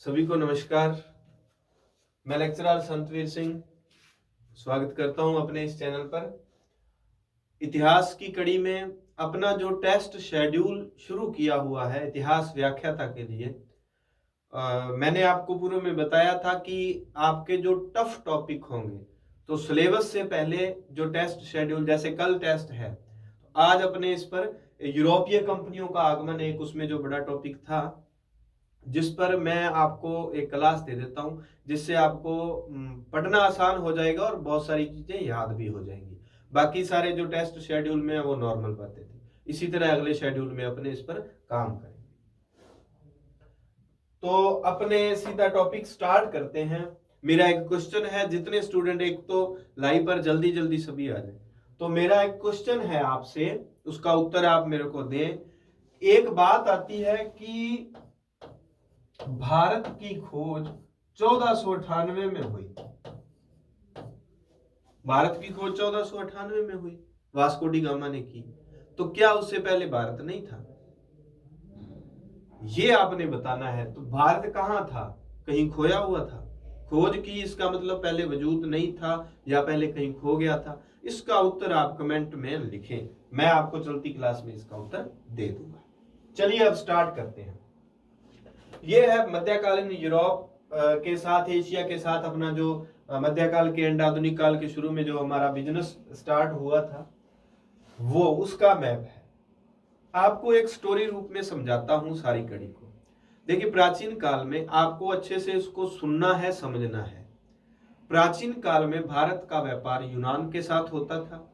सभी को नमस्कार। मैं लेक्चरर संतवीर सिंह स्वागत करता हूं अपने इस चैनल पर। इतिहास की कड़ी में अपना जो टेस्ट शेड्यूल शुरू किया हुआ है इतिहास व्याख्याता के लिए, मैंने आपको पूर्व में बताया था कि आपके जो टफ टॉपिक होंगे तो सिलेबस से पहले जो टेस्ट शेड्यूल, जैसे कल टेस्ट है तो आज अपने इस पर यूरोपीय कंपनियों का आगमन, एक उसमें जो बड़ा टॉपिक था जिस पर मैं आपको एक क्लास दे देता हूं, जिससे आपको पढ़ना आसान हो जाएगा और बहुत सारी चीजें याद भी हो जाएंगी। बाकी सारे जो टेस्ट शेड्यूल में है वो नॉर्मल बातें थी। इसी तरह अगले शेड्यूल में अपने इस पर काम करेंगे। तो अपने सीधा टॉपिक स्टार्ट करते हैं। मेरा एक क्वेश्चन है, जितने स्टूडेंट एक तो लाइव पर जल्दी जल्दी सभी आ जाए। तो मेरा एक क्वेश्चन है आपसे, उसका उत्तर आप मेरे को दें। एक बात आती है कि भारत की खोज 1498 में हुई। भारत की खोज 1498 में हुई, वास्को डी गामा ने की। तो क्या उससे पहले भारत नहीं था? ये आपने बताना है। तो भारत कहां था? कहीं खोया हुआ था? खोज की इसका मतलब पहले वजूद नहीं था या पहले कहीं खो गया था? इसका उत्तर आप कमेंट में लिखें, मैं आपको चलती क्लास में इसका उत्तर दे दूंगा। चलिए अब स्टार्ट करते हैं। ये है मध्यकालीन यूरोप के साथ, एशिया के साथ अपना जो मध्यकाल के एंड आधुनिक काल के शुरू में जो हमारा बिजनेस स्टार्ट हुआ था वो उसका मैप है। आपको एक स्टोरी रूप में समझाता हूं सारी कड़ी को। देखिए, प्राचीन काल में आपको अच्छे से इसको सुनना है, समझना है। प्राचीन काल में भारत का व्यापार यूनान के साथ होता था,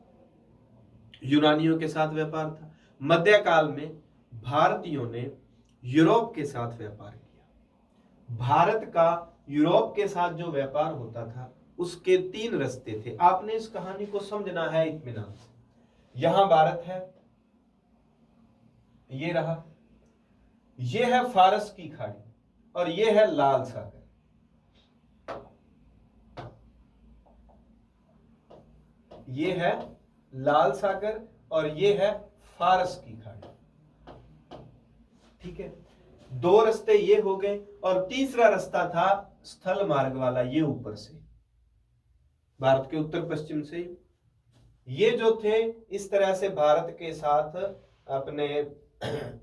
यूनानियों के साथ व्यापार था। मध्यकाल में भारतीयों ने यूरोप के साथ व्यापार किया। भारत का यूरोप के साथ जो व्यापार होता था उसके तीन रास्ते थे। आपने इस कहानी को समझना है इत्मीनान से। यहां भारत है, ये रहा, ये है फारस की खाड़ी और ये है लाल सागर। ये है लाल सागर और ये है फारस की खाड़ी। ठीक है, दो रास्ते ये हो गए और तीसरा रास्ता था स्थल मार्ग वाला, ये ऊपर से भारत के उत्तर पश्चिम से। ये जो थे इस तरह से भारत के साथ अपने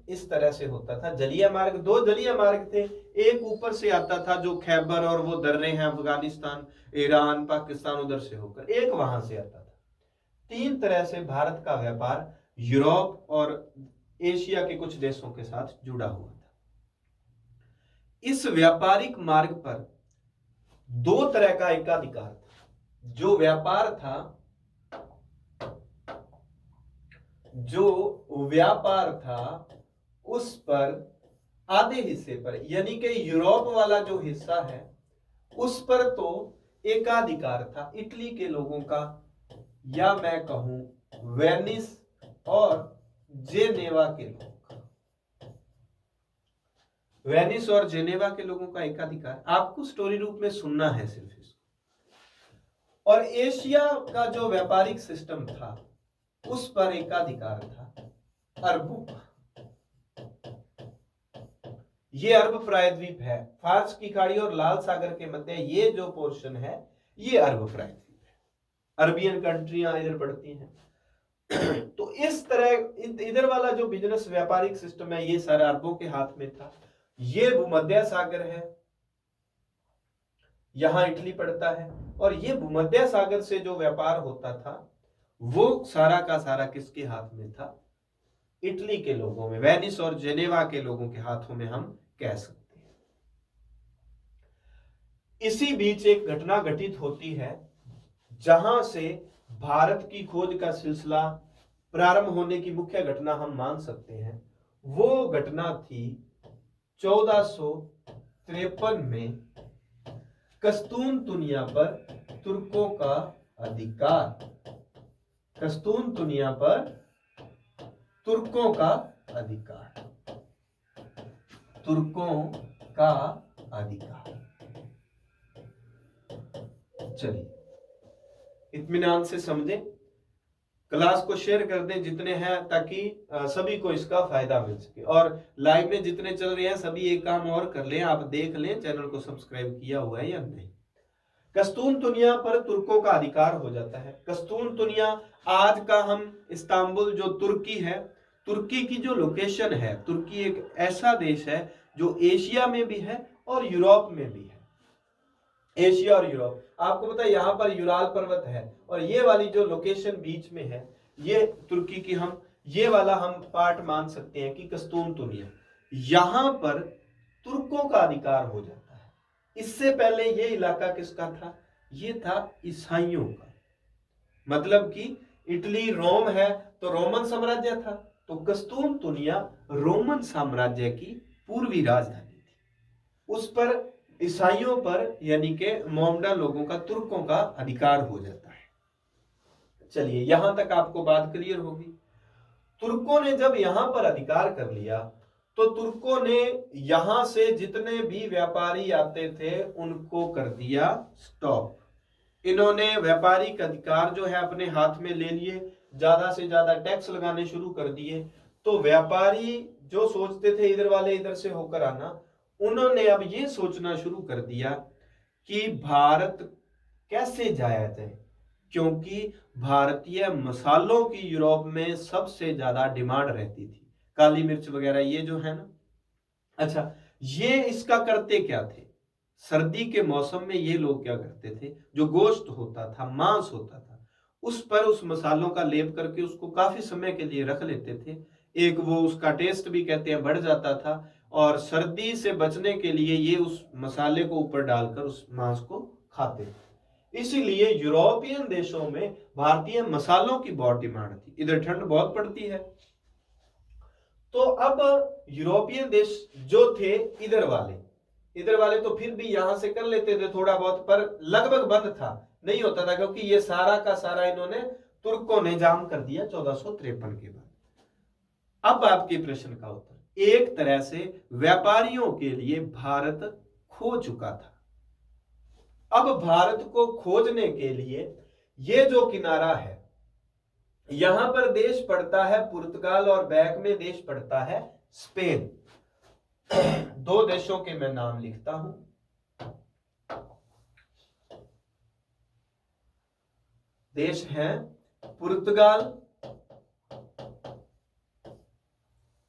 इस तरह से होता था जलीय मार्ग। दो जलीय मार्ग थे, एक यूरोप से आता था जो खैबर और वो दर्रे हैं अफगानिस्तान, ईरान, पाकिस्तान, उधर से होकर एक वहां से आता था। तीन तरह से भारत का व्यापार यूरोप और एशिया के कुछ देशों के साथ जुड़ा हुआ था। इस व्यापारिक मार्ग पर दो तरह का एकाधिकार था। जो व्यापार था, जो व्यापार था उस पर आधे हिस्से पर, यानी कि यूरोप वाला जो हिस्सा है उस पर तो एकाधिकार था इटली के लोगों का, या मैं कहूं वेनिस और जेनेवा के लोगों का। वेनिस और जेनेवा के लोगों का एकाधिकार। आपको स्टोरी रूप में सुनना है सिर्फ इसको। और एशिया का जो व्यापारिक सिस्टम था उस पर एकाधिकार था अरबों का। ये अरब प्रायद्वीप है, फारस की खाड़ी और लाल सागर के मध्य ये जो पोर्शन है ये अरब प्रायद्वीप है। अरबियन कंट्रियां इधर पड़ती हैं। तो इस तरह इधर वाला जो बिजनेस व्यापारिक सिस्टम है ये सारा अरबों के हाथ में था। ये भूमध्य सागर है, यहां इटली पड़ता है, और ये भूमध्य सागर से जो व्यापार होता था वो सारा का सारा किसके हाथ में था? इटली के लोगों में, वेनिस और जेनेवा के लोगों के हाथों में हम कह सकते हैं। इसी बीच एक घटना घटित होती है जहां से भारत की खोज का सिलसिला प्रारंभ होने की मुख्य घटना हम मान सकते हैं। वो घटना थी 1453 में कस्तूनतुनिया पर तुर्कों का अधिकार। कस्तूनतुनिया पर तुर्कों का अधिकार, तुर्कों का अधिकार। चलिए इत्मीनान से समझें। क्लास को शेयर कर दें जितने हैं, ताकि सभी को इसका फायदा मिल सके। और लाइव में जितने चल रहे हैं सभी एक काम और कर लें, आप देख लें चैनल को सब्सक्राइब किया हुआ है या नहीं। कस्तूनतुनिया पर तुर्कों का अधिकार हो जाता है। कस्तूनतुनिया आज का हम इस्तांबुल जो तुर्की है, तुर्की की जो लोकेशन है, तुर्की एक ऐसा देश है जो एशिया में भी है और यूरोप में भी है। एशिया और यूरोप, आपको पता है यहाँ पर यूराल पर्वत है और ये वाली जो लोकेशन बीच में है ये तुर्की की, हम ये वाला हम पार्ट मान सकते हैं कि कस्तूनतुनिया, यहां पर तुर्कों का अधिकार हो जाता है। इससे पहले ये इलाका किसका था? ये था ईसाइयों का। मतलब कि इटली रोम है तो रोमन साम्राज्य था, तो कस्तूनतुनिया रोमन साम्राज्य की पूर्वी राजधानी थी। उस पर ईसाइयों पर यानी के मोहम्मदन लोगों का, तुर्कों का अधिकार हो जाता है। चलिए यहां तक आपको बात क्लियर होगी। तुर्कों ने जब यहां पर अधिकार कर लिया तो तुर्कों ने यहां से जितने भी व्यापारी आते थे उनको कर दिया स्टॉप। इन्होंने व्यापारिक अधिकार जो है अपने हाथ में ले लिए, ज्यादा से ज्यादा टैक्स लगाने शुरू कर दिए। तो व्यापारी जो सोचते थे इधर वाले इधर से होकर आना, उन्होंने अब ये सोचना शुरू कर दिया कि भारत कैसे जाया जाए, क्योंकि भारतीय मसालों की यूरोप में सबसे ज्यादा डिमांड रहती थी, काली मिर्च वगैरह ये जो है ना। अच्छा, ये इसका करते क्या थे? सर्दी के मौसम में ये लोग क्या करते थे, जो गोश्त होता था, मांस होता था, उस पर उस मसालों का लेप करके उसको काफी समय के लिए रख लेते थे। एक वो उसका टेस्ट भी कहते हैं बढ़ जाता था, और सर्दी से बचने के लिए ये उस मसाले को ऊपर डालकर उस मांस को खाते थे। इसीलिए यूरोपियन देशों में भारतीय मसालों की बहुत डिमांड थी। इधर ठंड बहुत पड़ती है, तो अब यूरोपियन देश जो थे इधर वाले तो फिर भी यहां से कर लेते थे थोड़ा बहुत, पर लगभग बंद था, नहीं होता था, क्योंकि ये सारा का सारा इन्होंने, तुर्कों ने जाम कर दिया 1453 के बाद। अब आपके प्रश्न का उत्तर, एक तरह से व्यापारियों के लिए भारत खो चुका था। अब भारत को खोजने के लिए ये जो किनारा है, यहां पर देश पड़ता है पुर्तगाल और बैक में देश पड़ता है स्पेन। दो देशों के मैं नाम लिखता हूं। देश हैं पुर्तगाल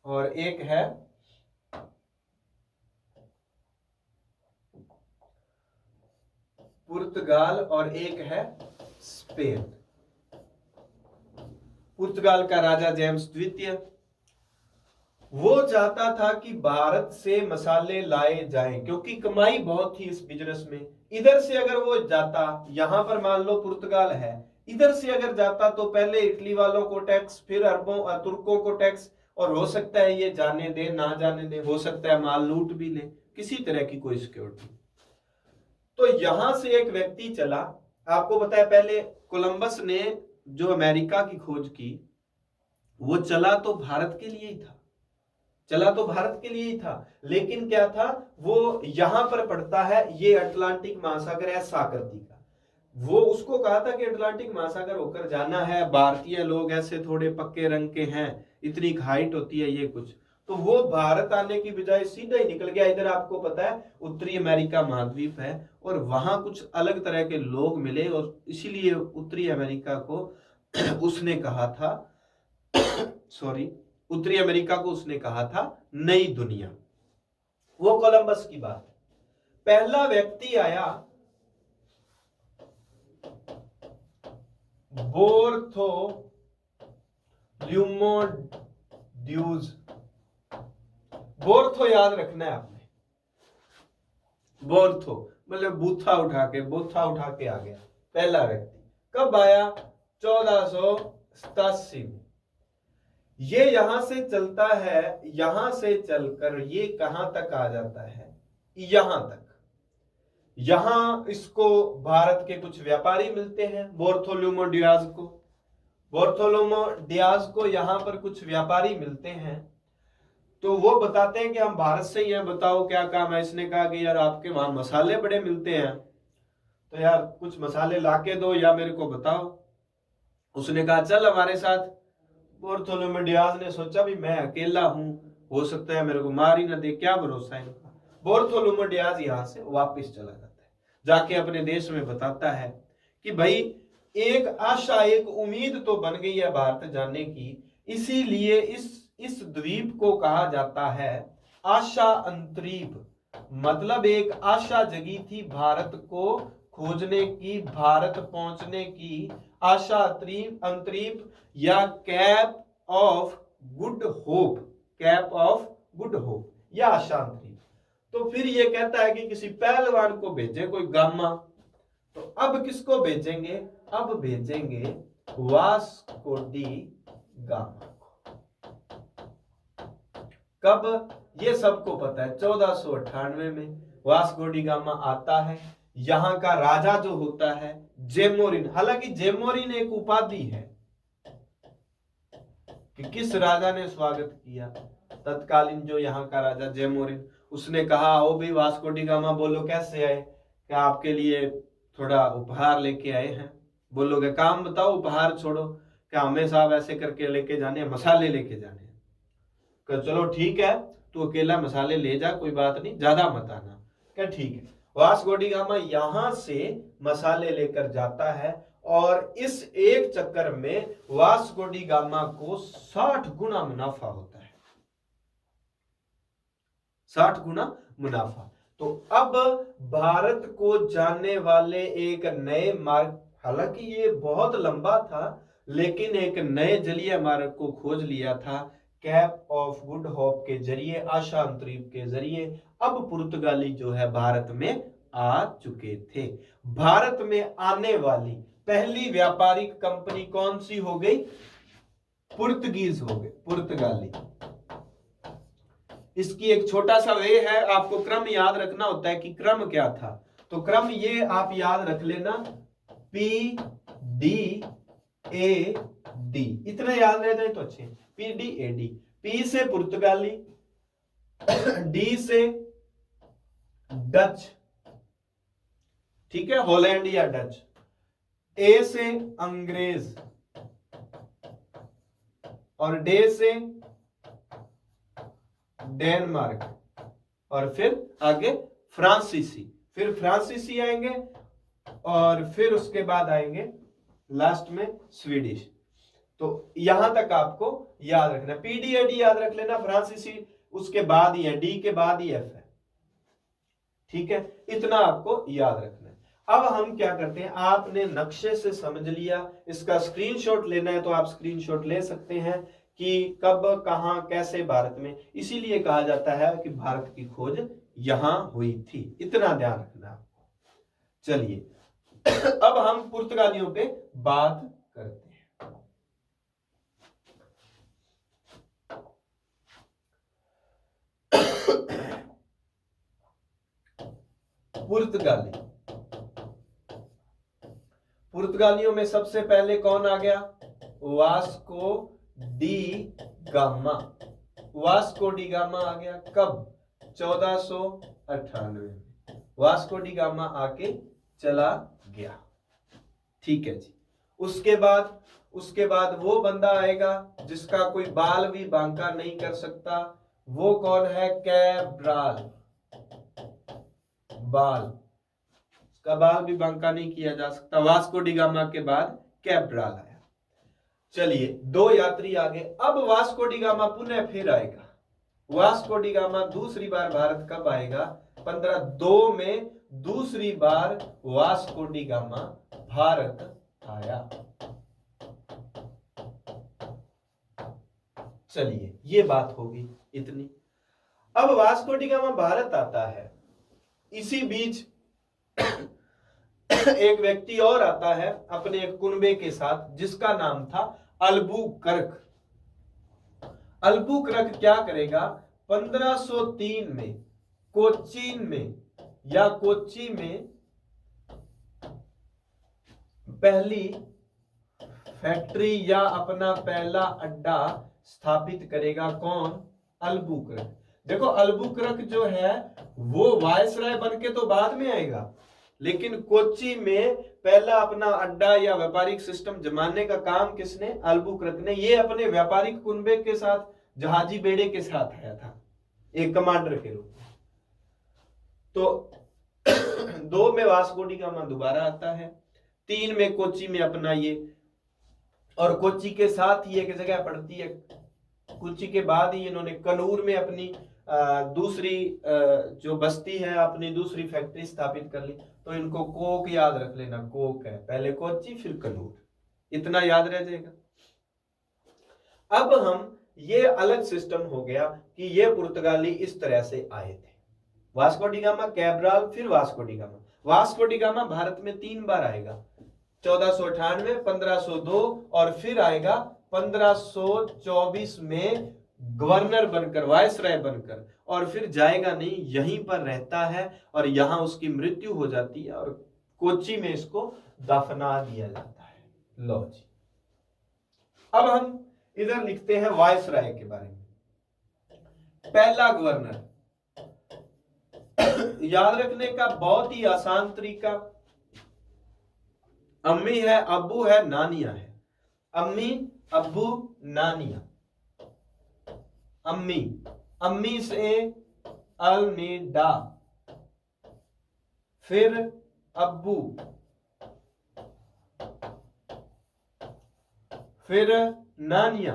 और एक है पुर्तगाल और एक है स्पेन। पुर्तगाल का राजा जेम्स द्वितीय, वो चाहता था कि भारत से मसाले लाए जाएं, क्योंकि कमाई बहुत थी इस बिजनेस में। इधर से अगर वो जाता, यहां पर मान लो पुर्तगाल है, इधर से अगर जाता तो पहले इटली वालों को टैक्स, फिर अरबों तुर्कों को टैक्स, और हो सकता है ये जाने दे ना जाने दे, हो सकता है माल लूट भी ले, किसी तरह की कोई सिक्योरिटी। तो यहां से एक व्यक्ति चला, आपको पता है पहले कोलंबस ने जो अमेरिका की खोज की, वो चला तो भारत के लिए ही था, चला तो भारत के लिए ही था, लेकिन क्या था, वो यहां पर पड़ता है, ये अटलांटिक महासागर है साकृति का। वो उसको कहा था कि अटलांटिक महासागर होकर जाना है, भारतीय लोग ऐसे थोड़े पक्के रंग के हैं, इतनी हाइट होती है ये कुछ, तो वो भारत आने की बजाय सीधा ही निकल गया इधर। आपको पता है उत्तरी अमेरिका महाद्वीप है, और वहां कुछ अलग तरह के लोग मिले, और इसीलिए उत्तरी अमेरिका को उसने कहा था सॉरी, उत्तरी अमेरिका को उसने कहा था नई दुनिया। वो कोलंबस की बात है। पहला व्यक्ति आया बोर्थोल्यूमोड्यूज। बोर्थो याद रखना है आपने, बोर्थो मतलब बूथा उठा के, बोथा उठा के आ गया पहला व्यक्ति। कब आया? 1487 में। ये यहां से चलता है, यहां से चलकर ये कहां तक आ जाता है? यहां तक। यहां इसको भारत के कुछ व्यापारी मिलते हैं, बोर्थोलोमो डियाज को यहां पर कुछ व्यापारी मिलते हैं, तो वो बताते हैं कि हम भारत से ही हैं, बताओ क्या काम है। इसने कहा कि यार आपके वहां मसाले बड़े मिलते हैं, तो यार कुछ मसाले लाके दो या मेरे को बताओ। उसने कहा चल हमारे साथ। बार्थोलोमेव डियाज ने सोचा भी मैं अकेला हूं, हो सकता है मेरे को मार ही ना दे, क्या भरोसा है इनका। बार्थोलोमेव डियाज यहां से वापस चला जाता है, जाके अपने देश में बताता है कि भाई एक आशा, एक उम्मीद तो बन गई है भारत जाने की, इसीलिए इस द्वीप को कहा जाता है आशा अंतरीप। मतलब एक आशा जगी थी भारत को खोजने की, भारत पहुंचने की आशा अंतरीप या cap of good hope, cap of good hope या आशा अंतरीप। तो फिर ये कहता है कि किसी पहलवान को भेजे, कोई गामा। तो अब किसको भेजेंगे? अब भेजेंगे वास्को डी गामा को। कब? ये सबको पता है 1498 में वास्को डी गामा आता है। यहां का राजा जो होता है जेमोरिन, हालांकि जेमोरिन एक उपाधि है कि किस राजा ने स्वागत किया, तत्कालीन जो यहाँ का राजा जेमोरिन, उसने कहा ओ भी वास्को डी गामा बोलो कैसे आए? क्या आपके लिए थोड़ा उपहार लेके आए हैं? बोलोगे काम बताओ, उपहार छोड़ो, क्या हमें साहब ऐसे करके लेके जाने, मसाले लेके जाने? चलो ठीक है, तू अकेला मसाले ले जा, कोई बात नहीं, ज्यादा मत आना। क्या ठीक है। वास्को डी गामा यहां से मसाले लेकर जाता है और इस एक चक्कर में वास्को डी गामा को 60 गुना मुनाफा होता है, 60 गुना मुनाफा। तो अब भारत को जाने वाले एक नए मार्ग, हालांकि ये बहुत लंबा था, लेकिन एक नए जलीय मार्ग को खोज लिया था कैप ऑफ गुड होप के जरिए, आशा अंतरीप के जरिए। अब पुर्तगाली जो है भारत में आ चुके थे। भारत में आने वाली पहली व्यापारिक कंपनी कौन सी हो गई? पुर्तगीज हो गए, पुर्तगाली। इसकी एक छोटा सा वे है, आपको क्रम याद रखना होता है कि क्रम क्या था। तो क्रम ये आप याद रख लेना, पी डी ए डी, इतना याद रह जाए तो अच्छे। P D A D, P से पुर्तगाली, डी से डच, ठीक है, हॉलैंड या डच, ए से अंग्रेज और डे से डेनमार्क, और फिर आगे फ्रांसीसी, फिर फ्रांसीसी आएंगे और फिर उसके बाद आएंगे लास्ट में स्वीडिश। तो यहां तक आपको याद रखना, पीडीएडी याद रख लेना, फ्रांसीसी उसके बाद ही है, डी के बाद ही एफ है, ठीक है, इतना आपको याद रखना है। अब हम क्या करते हैं, आपने नक्शे से समझ लिया, इसका स्क्रीनशॉट लेना है तो आप स्क्रीनशॉट ले सकते हैं कि कब कहां कैसे भारत में, इसीलिए कहा जाता है कि भारत की खोज यहां हुई थी, इतना ध्यान रखना आपको। चलिए अब हम पुर्तगालियों पे बात करते हैं। पुर्तगाली, पुर्तगालियों में सबसे पहले कौन आ गया? Vasco da Gama. Vasco da Gama आ गया कब? 1498 में वास्को डी गामा आके चला गया, ठीक है जी। उसके बाद वो बंदा आएगा जिसका कोई बाल भी बांका नहीं कर सकता, वो कौन है? कैब्राल। बाल, उसका बाल भी बांका नहीं किया जा सकता। वास्को डी गामा के बाद कैब्राल आया। चलिए दो यात्री आगे। अब वास्को डी गामा पुनः फिर आएगा। वास्को डी गामा दूसरी बार भारत कब आएगा? 1502 में दूसरी बार वास्को डी गामा भारत आया। चलिए ये बात होगी इतनी। अब वास्को डी गामा भारत आता है, इसी बीच एक व्यक्ति और आता है अपने एक कुनबे के साथ जिसका नाम था अल्बुकर्क। अल्बुकर्क क्या करेगा? 1503 में कोचीन में या कोच्चि में पहली फैक्ट्री या अपना पहला अड्डा स्थापित करेगा। कौन? अल्बुकर्क। देखो अल्बुकर्क जो है वो वायसराय बन के तो बाद में आएगा, लेकिन कोच्चि में पहला अपना अड्डा या व्यापारिक सिस्टम जमाने का काम किसने? अल्बुकर्क ने। ये अपने व्यापारिक कुनबे के साथ, जहाजी बेड़े के साथ आया था एक कमांडर के रूप में। तो 2 में वास्को डी गामा दोबारा आता है, 3 में कोच्चि में अपना ये, और कोच्चि के साथ ही एक जगह पड़ती है, कोच्चि के बाद ही इन्होंने कनूर में अपनी दूसरी जो बस्ती है, अपनी दूसरी फैक्ट्री स्थापित कर ली। तो इनको कोक याद रख लेना, कोक है, पहले कोच्चि फिर कनूर, इतना याद रह जाएगा। अब हम, ये अलग सिस्टम हो गया कि ये पुर्तगाली इस तरह से आए थे, वास्को डी गामा, कैब्राल, फिर Vasco da Gama. Vasco da gamma Bharat में 3 बार आएगा, 1498, 1502 और फिर आएगा 1524 में गवर्नर बनकर, वायसराय बनकर, और फिर जाएगा नहीं, यहीं पर रहता है और यहां उसकी मृत्यु हो जाती है और कोच्चि में इसको दफना दिया जाता है। लो जी, अब हम इधर लिखते हैं वायसराय के बारे में। पहला गवर्नर याद रखने का बहुत ही आसान तरीका, अम्मी है, अब्बू है, नानिया है। अम्मी, अब्बू, नानिया। अम्मी, अम्मी से अल्मीडा, फिर अब्बू, फिर नानिया,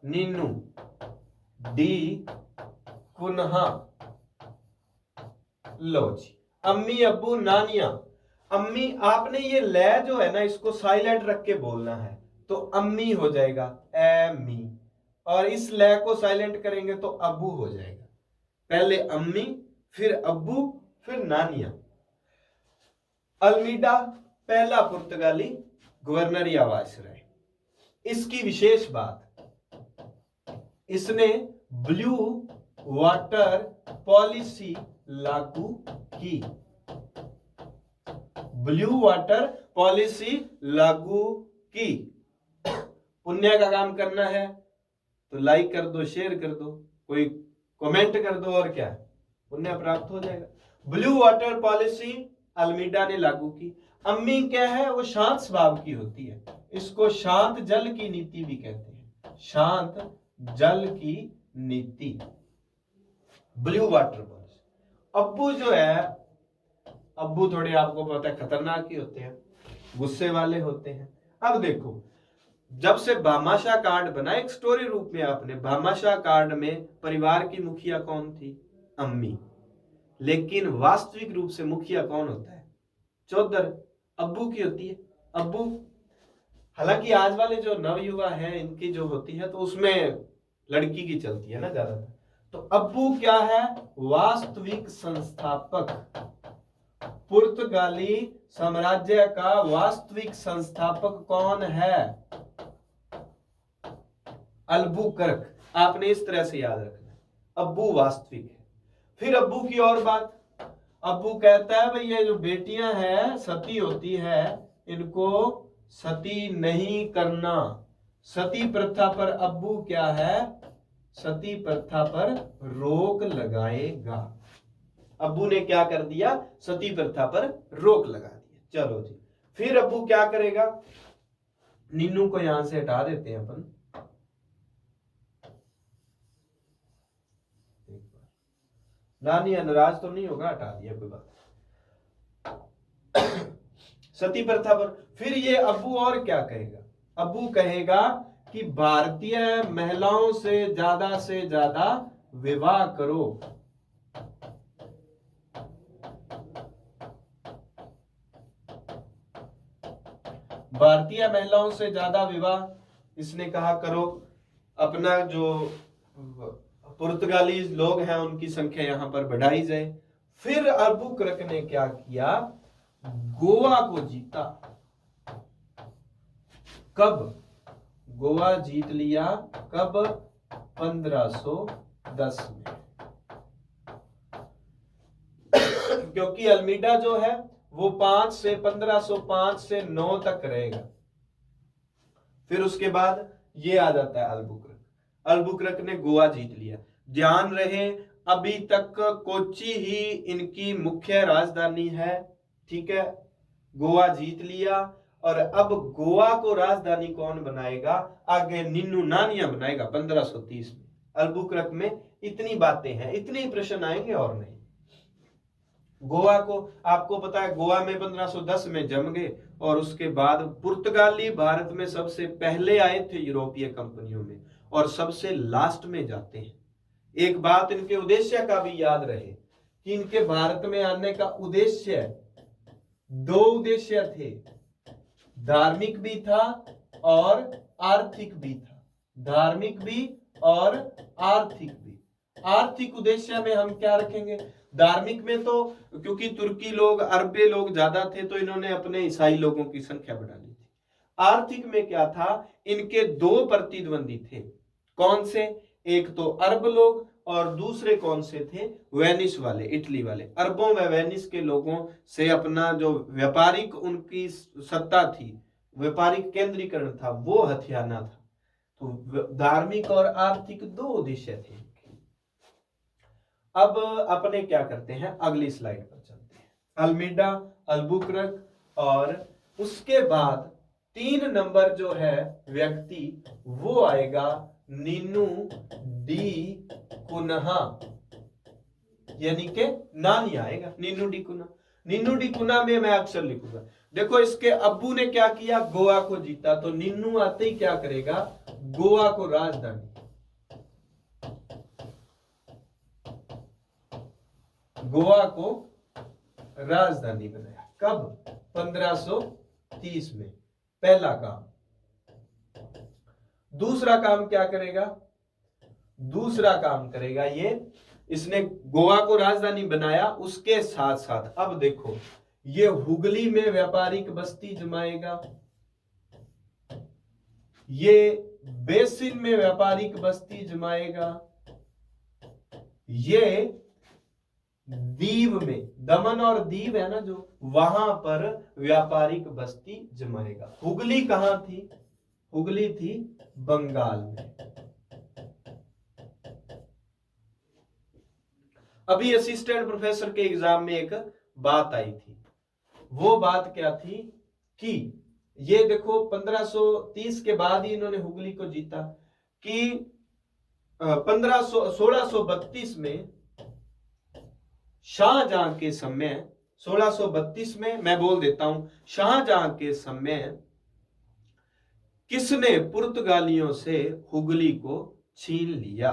नीनू, डी कुन्हा। लो जी, अम्मी, अब्बू, नानिया। अम्मी, आपने ये लय जो है ना, इसको साइलेंट रख के बोलना है, तो अम्मी हो जाएगा, एमी, और इस लय को साइलेंट करेंगे तो अब्बू हो जाएगा। पहले अम्मी, फिर अब्बू, फिर नानिया। अल्मीडा पहला पुर्तगाली गवर्नर या वायसराय। इसकी विशेष बात, इसने ब्लू वाटर पॉलिसी लागू की। ब्लू वाटर पॉलिसी लागू की। पुण्य का काम करना है तो लाइक कर दो, शेयर कर दो, कोई कमेंट कर दो, और क्या, पुण्य प्राप्त हो जाएगा। ब्लू वाटर पॉलिसी अल्मीडा ने लागू की। अम्मी क्या है? वो शांत स्वभाव की होती है, इसको शांत जल की नीति भी कहते हैं, शांत जल की नीति, ब्लू वाटर पॉलिसी। अब्बू जो है, अब्बू थोड़े आपको पता है खतरनाक ही होते हैं, गुस्से वाले होते हैं। अब देखो, जब से भामाशाह कार्ड बना, एक स्टोरी रूप में आपने, भामाशाह कार्ड में परिवार की मुखिया कौन थी? अम्मी। लेकिन वास्तविक रूप से मुखिया कौन होता है? चौधर, अब्बू की होती है, अब्बू। हालांकि आज वाले जो नवयुवा हैं, इनकी जो होती है तो उसमें लड़की की चलती है ना ज्यादातर। तो अब्बू क्या है? वास्तविक संस्थापक, पुर्तगाली साम्राज्य का वास्तविक संस्थापक कौन है? अल्बुकर्क। आपने इस तरह से याद रखना है, अब्बू वास्तविक है। फिर अब्बू की और बात, अब्बू कहता है भाई ये जो बेटियां हैं सती होती है, इनको सती नहीं करना। सती प्रथा पर अब्बू क्या है? सती प्रथा पर रोक लगाएगा। अब्बू ने क्या कर दिया? सती प्रथा पर रोक लगा दिया। चलो जी, फिर अब्बू क्या करेगा? नीनू को यहां से हटा देते हैं अपन, नानी नाराज तो नहीं होगा, हटा दिया, कोई बात। सती प्रथा पर फिर ये अब्बू और क्या कहेगा? अब्बू कहेगा कि भारतीय महिलाओं से ज्यादा विवाह करो। भारतीय महिलाओं से ज्यादा विवाह इसने कहा करो। अपना जो पुर्तगाली लोग हैं उनकी संख्या यहां पर बढ़ाई जाए। फिर अल्बुकर्क ने क्या किया? गोवा को जीता। कब? गोवा जीत लिया कब? 1510 में। क्योंकि अल्मीडा जो है वो 1505 से 9 तक रहेगा। फिर उसके बाद ये आ जाता है अल्बुकर्क। अल्बुकर्क ने गोवा जीत लिया। ध्यान रहे, अभी तक कोच्चि ही इनकी मुख्य राजधानी है, ठीक है। गोवा जीत लिया और अब गोवा को राजधानी कौन बनाएगा, आगे निन्नू नानिया बनाएगा 1530 में। अल्बुकर्क में इतनी बातें हैं, इतने ही प्रश्न आएंगे और नहीं। गोवा को आपको पता है, गोवा में 1510 में जम गए और उसके बाद पुर्तगाली भारत में सबसे पहले आए थे यूरोपीय कंपनियों में और सबसे लास्ट में जाते हैं। एक बात इनके उद्देश्य का भी याद रहे कि इनके भारत में आने का उद्देश्य, दो उद्देश्य थे, धार्मिक भी था और आर्थिक भी था। धार्मिक भी और आर्थिक भी। आर्थिक उद्देश्य में हम क्या रखेंगे, धार्मिक में तो क्योंकि तुर्की लोग, अरबे लोग ज्यादा थे तो इन्होंने अपने ईसाई लोगों की संख्या बढ़ा ली थी। आर्थिक में क्या था, इनके दो प्रतिद्वंदी थे। कौन से, एक तो अरब लोग और दूसरे कौन से थे, वेनिस वाले, इटली वाले। अरबों व वेनिस के लोगों से अपना जो व्यापारिक उनकी सत्ता थी, व्यापारिक केंद्रीकरण था, वो हथियाना था। तो धार्मिक और आर्थिक दो उद्देश्य थे। अब अपने क्या करते हैं, अगली स्लाइड पर चलते हैं। अल्मीडा, अल्बुकर्क और उसके बाद 3 नंबर जो है व्यक्ति वो आएगा निन्नू डी कुन्हा, यानी के नानी आएगा, निन्नू डी कुन्हा। निन्नू डी कुन्हा में मैं अक्षर लिखूंगा। देखो इसके अब्बू ने क्या किया, गोवा को जीता, तो निन्नू आते ही क्या करेगा, गोवा को राजधानी, गोवा को राजधानी बनाया। कब, 1530 में, पहला काम। दूसरा काम क्या करेगा, दूसरा काम करेगा ये, इसने गोवा को राजधानी बनाया, उसके साथ साथ अब देखो ये हुगली में व्यापारिक बस्ती जमाएगा, ये बेसिन में व्यापारिक बस्ती जमाएगा, ये दीव में, दमन और दीव है ना जो, वहां पर व्यापारिक बस्ती जमाएगा। हुगली कहां थी, हुगली थी बंगाल में। अभी असिस्टेंट प्रोफेसर के एग्जाम में एक बात आई थी, वो बात क्या थी कि ये देखो 1530 के बाद ही इन्होंने हुगली को जीता, कि 1632 में शाहजहां के समय, 1632 में मैं बोल देता हूं, शाहजहां के समय किसने पुर्तगालियों से हुगली को छीन लिया।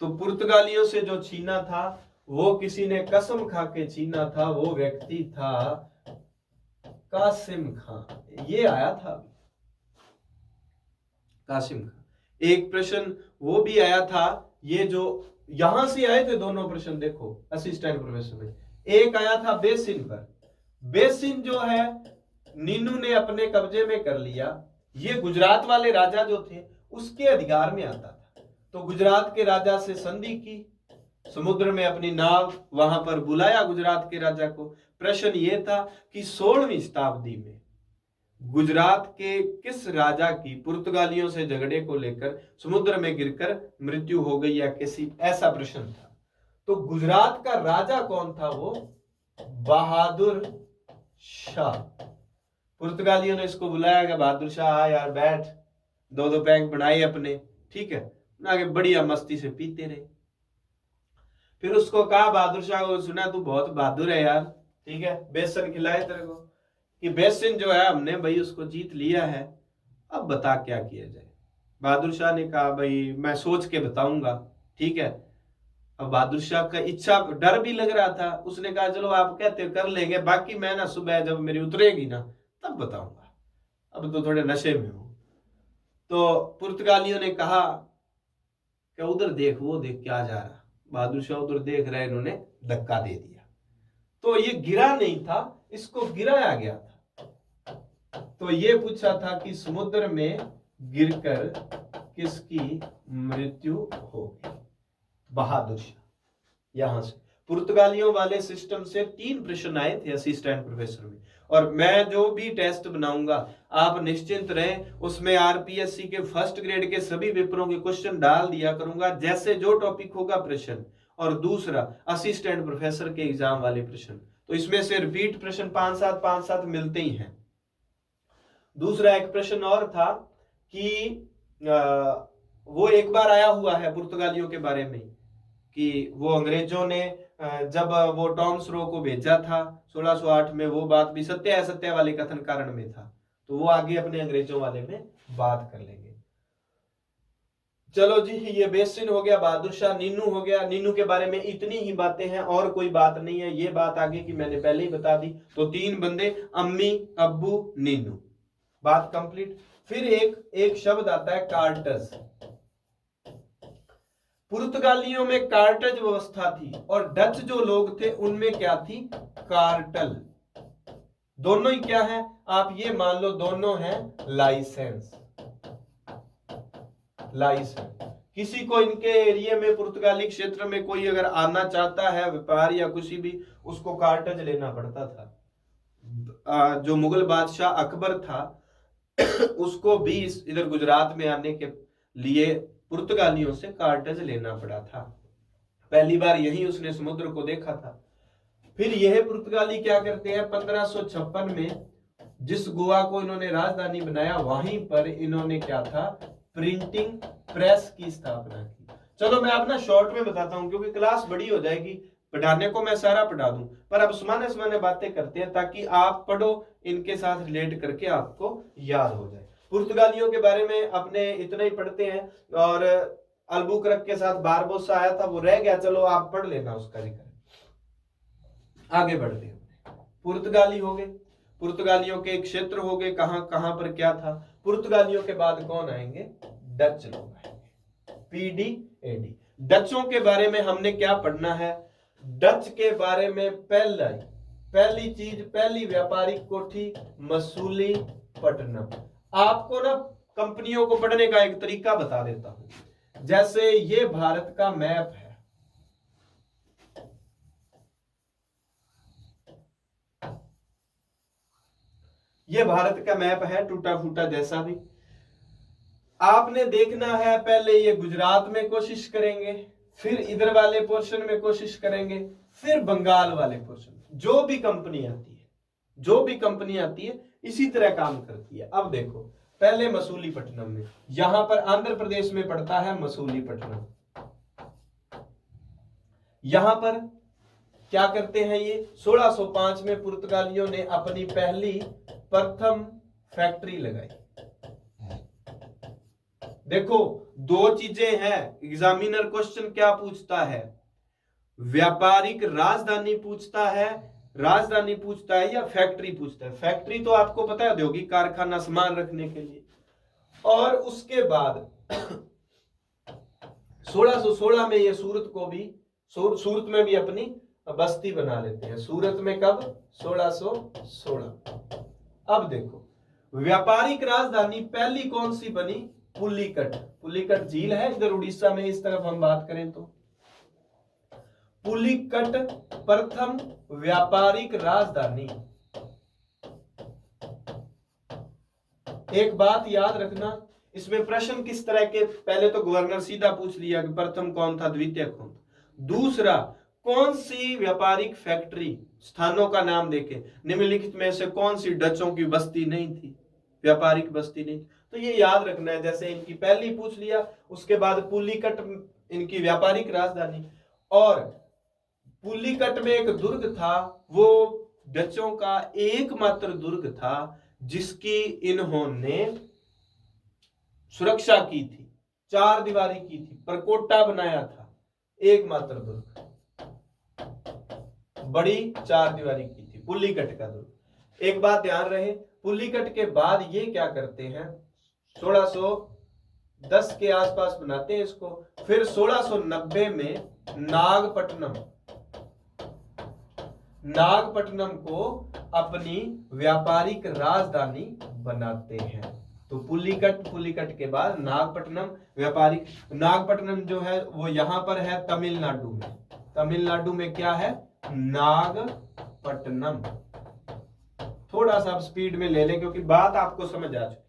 तो पुर्तगालियों से जो छीना था वो किसी ने कसम खा के छीना था, वो व्यक्ति था कासिम खान। ये आया था कासिम खान। एक प्रश्न वो भी आया था, ये जो यहां से आए थे दोनों प्रश्न, देखो असिस्टेंट प्रोफेसर में, एक आया था बेसिन पर। बेसिन जो है नीनू ने अपने कब्जे में कर लिया, ये गुजरात वाले राजा जो थे उसके अधिकार में आता था। तो गुजरात के राजा से संधि की, समुद्र में अपनी नाव, वहां पर बुलाया गुजरात के राजा को। प्रश्न ये था कि 16वीं शताब्दी में गुजरात के किस राजा की पुर्तगालियों से झगड़े को लेकर समुद्र में गिरकर मृत्यु हो गई या किसी, ऐसा प्रश्न था। तो गुजरात का राजा कौन था, वो बहादुर शाह। पुर्तगालियों ने इसको बुलाया कि बहादुर शाह आ यार बैठ, दो दो पैक बनाए अपने, ठीक है, आगे बढ़िया मस्ती से पीते रहे। फिर उसको कहा बहादुर शाह को, सुना तू बहुत बहादुर है यार, ठीक है, बेसन खिलाए तेरे को, कि बेसन जो है हमने भाई उसको जीत लिया है, अब बता क्या किया जाए। बहादुर शाह ने कहा भाई मैं सोच के बताऊंगा, ठीक है। अब बहादुर शाह का इच्छा, डर भी लग रहा था, उसने कहा चलो आप कहते कर लेंगे, बाकी मैं ना सुबह जब मेरी उतरेगी ना तब बताऊंगा, अब तो थोड़े नशे में हूं। तो पुर्तगालियों ने कहा कि उधर देख, वो देख क्या जा रहा। बहादुर शाह उधर देख रहे, इन्होंने धक्का दे दिया। तो ये गिरा नहीं था, इसको गिराया गया था। तो ये पूछा था कि समुद्र में गिरकर किसकी मृत्यु होगी, बहादुर शाह। यहां से पुर्तगालियों वाले सिस्टम से 3 प्रश्न आए थे असिस्टेंट प्रोफेसर में, और मैं जो भी टेस्ट बनाऊंगा आप निश्चिंत रहें, उसमें आरपीएससी के फर्स्ट ग्रेड के सभी पेपरों के क्वेश्चन डाल दिया करूंगा। जैसे जो टॉपिक होगा प्रश्न और दूसरा असिस्टेंट प्रोफेसर के एग्जाम वाले प्रश्न। तो इसमें से रिपीट प्रश्न 5-7 मिलते ही हैं। दूसरा एक प्रश्न और था कि वो एक बार आया हुआ है पुर्तगालियों के बारे में कि वो अंग्रेजों ने जब वो टॉम्स रो को भेजा था 1608 में, वो बात भी सत्य असत्य वाले कथन कारण में था। तो वो आगे अपने अंग्रेजों वाले में बात कर लेंगे। चलो जी, ये बेसिन हो गया, बहादुर शाह, नीनू हो गया। नीनू के बारे में इतनी ही बातें हैं और कोई बात नहीं है। ये बात आगे की मैंने पहले ही बता दी। तो 3 बंदे, अम्मी, अब्बू, नीनू, बात कंप्लीट। फिर एक शब्द आता है कार्टज। पुर्तगालियों में कार्टज व्यवस्था थी और डच जो लोग थे उनमें क्या थी, कार्टल। दोनों ही क्या है, आप ये मान लो दोनों हैं लाइसेंस। किसी को इनके एरिया में पुर्तगाली क्षेत्र में कोई अगर आना चाहता है व्यापार या कुछ भी, उसको कार्टज लेना पड़ता था। जो मुगल बादशाह अकबर था उसको भी इधर गुजरात में आने के लिए पुर्तगालियों से कार्टज लेना पड़ा था। पहली बार यही उसने समुद्र को देखा था। फिर यह पुर्तगाली क्या करते हैं, 1556 में जिस गोवा को इन्होंने राजधानी बनाया वहीं पर इन्होंने क्या था, प्रिंटिंग प्रेस की स्थापना की। चलो मैं अपना शॉर्ट में बताता हूं क्योंकि क्लास बड़ी हो जाएगी, पढ़ाने को मैं सारा पढ़ा दूं, पर अब समान्य बातें करते हैं ताकि आप पढ़ो, इनके साथ रिलेट करके आपको याद हो जाए। पुर्तगालियों के बारे में अपने इतना ही पढ़ते हैं। और अल्बुकरक के साथ बारबोसा आया था, वो रह गया, चलो आप पढ़ लेना उसका जिक्र। आगे बढ़ते हैं। पुर्तगाली हो गए, पुर्तगालियों के क्षेत्र हो गए, कहां कहां पर क्या था। पुर्तगालियों के बाद कौन आएंगे, डच लोग आएंगे, PDAD। डचों के बारे में हमने क्या पढ़ना है, डच के बारे में पहली चीज, पहली व्यापारिक कोठी मसूलीपट्टनम। आपको ना कंपनियों को पढ़ने का एक तरीका बता देता हूं। जैसे ये भारत का मैप है, ये भारत का मैप है टूटा फूटा जैसा भी। आपने देखना है, पहले ये गुजरात में कोशिश करेंगे, फिर इधर वाले पोर्शन में कोशिश करेंगे, फिर बंगाल वाले पोर्शन। जो भी कंपनी आती है इसी तरह काम करती है। अब देखो, पहले मसूलीपट्टनम में, यहां पर आंध्र प्रदेश में पड़ता है मसूलीपट्टनम। यहां पर क्या करते हैं ये, 1605 में पुर्तगालियों ने अपनी पहली प्रथम फैक्ट्री लगाई। देखो, 2 चीजें हैं, एग्जामिनर क्वेश्चन क्या पूछता है, व्यापारिक राजधानी पूछता है या फैक्ट्री पूछता है। फैक्ट्री तो आपको पता है, औद्योगिक कारखाना, सामान रखने के लिए। और उसके बाद 1616 में ये सूरत में भी अपनी बस्ती बना लेते हैं। सूरत में कब, 1616। अब देखो, व्यापारिक राजधानी पहली कौन सी बनी, पुलिकट झील है इधर उड़ीसा में, इस तरफ हम बात करें तो पुलिकट प्रथम व्यापारिक राजधानी। एक बात याद रखना, इसमें प्रश्न किस तरह के, पहले तो गवर्नर सीधा पूछ लिया कि प्रथम कौन था, द्वितीय कौन था। दूसरा, कौन सी व्यापारिक फैक्ट्री, स्थानों का नाम देके निम्नलिखित में से कौन सी डचों की बस्ती नहीं थी, व्यापारिक बस्ती नहीं। तो ये याद रखना है। जैसे इनकी पहली पूछ लिया, उसके बाद पुलिकट इनकी व्यापारिक राजधानी। और पुलिकट में एक दुर्ग था, वो डचों का एकमात्र दुर्ग था जिसकी इन्होंने सुरक्षा की थी, 4 दीवारी की थी, परकोटा बनाया था, एकमात्र दुर्ग, बड़ी 4 दीवारी की थी, पुलिकट का दुर्ग। एक बात ध्यान रहे, पुलिकट के बाद ये क्या करते हैं, 1610 के आसपास बनाते हैं इसको। फिर 1690 में नागपट्टनम को अपनी व्यापारिक राजधानी बनाते हैं। तो पुलिकट के बाद नागपट्टनम व्यापारिक। नागपट्टनम जो है वो यहां पर है तमिलनाडु में क्या है, नागपट्टनम। थोड़ा सा आप स्पीड में ले लें क्योंकि बात आपको समझ आ चुकी है।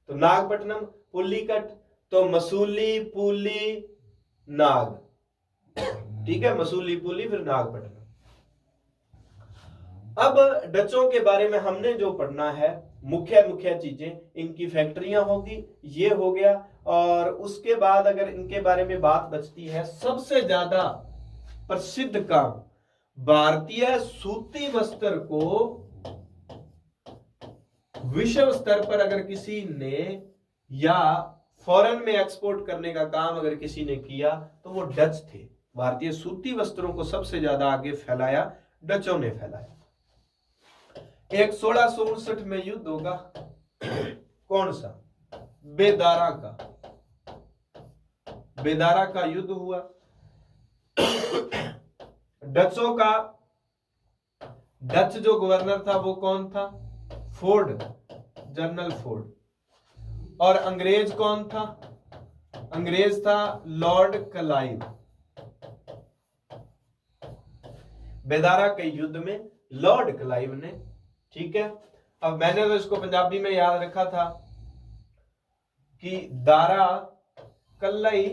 तो नागपट्टनम, पुलिकट, तो मसूली, पुली, नाग, ठीक है, मसूली पुली, फिर नागपट्टनम। अब डचों के बारे में हमने जो पढ़ना है, मुख्य मुख्य चीजें, इनकी फैक्ट्रियां होगी, ये हो गया। और उसके बाद अगर इनके बारे में बात बचती है, सबसे ज्यादा प्रसिद्ध काम, भारतीय सूती वस्त्र को विश्व स्तर पर अगर किसी ने या फॉरेन में एक्सपोर्ट करने का काम अगर किसी ने किया तो वो डच थे। भारतीय सूती वस्त्रों को सबसे ज्यादा आगे फैलाया डचों ने फैलाया। एक 1659 में युद्ध होगा, कौन सा? बेदारा का, बेदारा का युद्ध हुआ। डचों का, डच जो गवर्नर था वो कौन था? Ford, general Ford. और अंग्रेज कौन था? अंग्रेज था लॉर्ड क्लाइव। बेदारा के युद्ध में लॉर्ड क्लाइव ने, ठीक है। अब मैंने तो इसको पंजाबी में याद रखा था कि दारा कल्लाई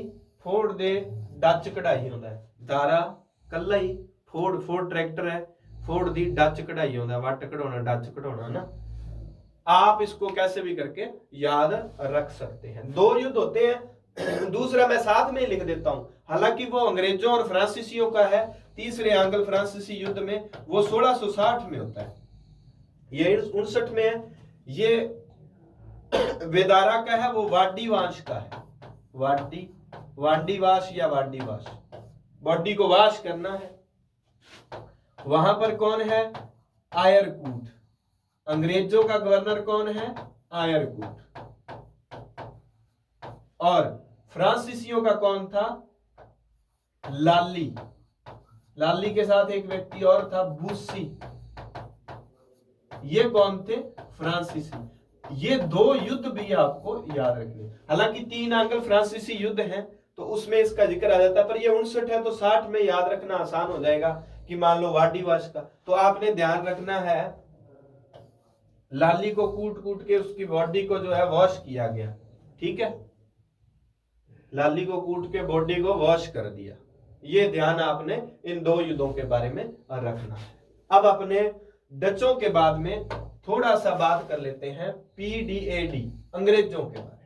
फोड़ दे डच कढ़ाई होता है। दारा कल्लाई फोड़, फोड़ ट्रैक्टर है, फोड़ दी डच कढ़ाई होता है, वट कढ़ाना, डच कढ़ाना ना। आप इसको कैसे भी करके याद रख सकते हैं। दो युद्ध होते हैं, दूसरा मैं साथ में लिख देता हूं, हालांकि वो अंग्रेजों और फ्रांसीसियों का है। तीसरे एंग्लो फ्रांसीसी युद्ध में, वो 1660 में होता है, ये 59 में है। ये वेदारा का है, वो वाडी वाश का है। वाडी, वाडी वाश या वाडी वाश, बॉडी को वाश करना है। वहां पर कौन है? आयरकूट। अंग्रेजों का गवर्नर कौन है? आयरकूट। और फ्रांसीसियों का कौन था? लाली। लाली के साथ एक व्यक्ति और था, बूसी। ये कौन थे? फ्रांसीसी। ये दो युद्ध भी आपको याद रखने। हालांकि 3 एंग्लो फ्रांसीसी युद्ध हैं तो उसमें इसका जिक्र आ जाता है, पर ये 59 है तो 60 में याद रखना आसान हो जाएगा कि मान लो वाडी वाश का। तो आपने ध्यान रखना है, लाली को कूट कूट के उसकी बॉडी को जो है वॉश किया गया, ठीक है। लाली को कूट के बॉडी को वॉश कर दिया। ये ध्यान आपने इन दो युद्धों के बारे में रखना है। अब अपने डचों के बाद में थोड़ा सा बात कर लेते हैं PDAD, अंग्रेजों के बारे में।